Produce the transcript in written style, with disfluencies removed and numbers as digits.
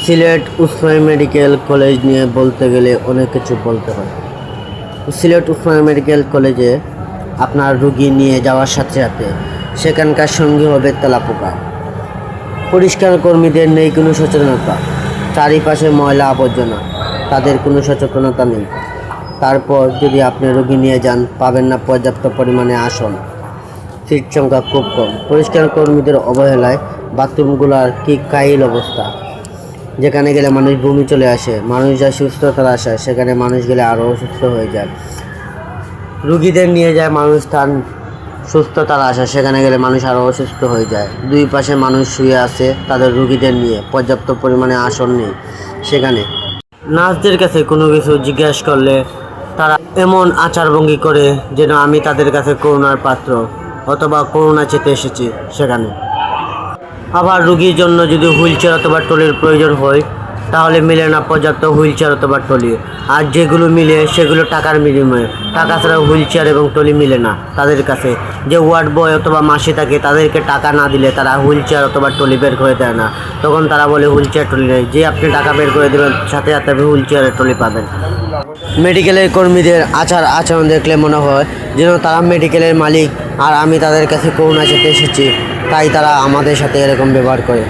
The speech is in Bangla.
সিলেট উসমানী মেডিকেল কলেজ নিয়ে বলতে গেলে অনেক কিছু বলতে হয়। সিলেট উসমানী মেডিকেল কলেজে আপনার রুগী নিয়ে যাওয়ার সাথে সাথে সেখানকার সঙ্গী হবে তেলাপোকা। পরিষ্কার কর্মীদের নেই কোনো সচেতনতা, চারিপাশে ময়লা আবর্জনা, তাদের কোনো সচেতনতা নেই। তারপর যদি আপনি রুগী নিয়ে যান, পাবেন না পর্যাপ্ত পরিমাণে আসন, সিট সংখ্যা খুব কম। পরিষ্কার কর্মীদের অবহেলায় বাথরুমগুলোর কি কাহিল অবস্থা, যেখানে গেলে মানুষ বমি চলে আসে। মানুষ যা সুস্থতার আশায়, সেখানে মানুষ গেলে আরও অসুস্থ হয়ে যায়। রুগীদের নিয়ে যায় মানুষ তার সুস্থতার আশা, সেখানে গেলে মানুষ আরও অসুস্থ হয়ে যায়। দুই পাশে মানুষ শুয়ে আছে তাদের রুগীদের নিয়ে, পর্যাপ্ত পরিমাণে আসন নেই। সেখানে নার্সদের কাছে কোনো কিছু জিজ্ঞেস করলে তারা এমন আচারভঙ্গি করে যেন আমি তাদের কাছে করুণার পাত্র অথবা করুণা চেতে এসেছি। সেখানে আবার রুগীর জন্য যদি হুইল চেয়ার অথবা ট্রলির প্রয়োজন হয়, তাহলে মিলে না পর্যাপ্ত হুইল চেয়ার অথবা ট্রলি। আর যেগুলো মিলে সেগুলো টাকার বিনিময়ে, টাকা ছাড়া হুইল চেয়ার এবং ট্রলি মিলে না তাদের কাছে। যে ওয়ার্ড বয় অথবা মাসি থাকে, তাদেরকে টাকা না দিলে তারা হুইল চেয়ার অথবা ট্রলি বের করে দেয় না। তখন তারা বলে হুইল চেয়ার ট্রলি নেই। যে আপনি টাকা বের করে দেবেন, সাথে সাথে আপনি হুইল চেয়ারের ট্রলি পাবেন। মেডিকেলের কর্মীদের আচরণ দেখলে মনে হয় যেন তারা মেডিকেলের মালিক আর আমি তাদের কাছে করুণা চেতে এসেছি, তাই তারা আমাদের সাথে এরকম ব্যবহার করে।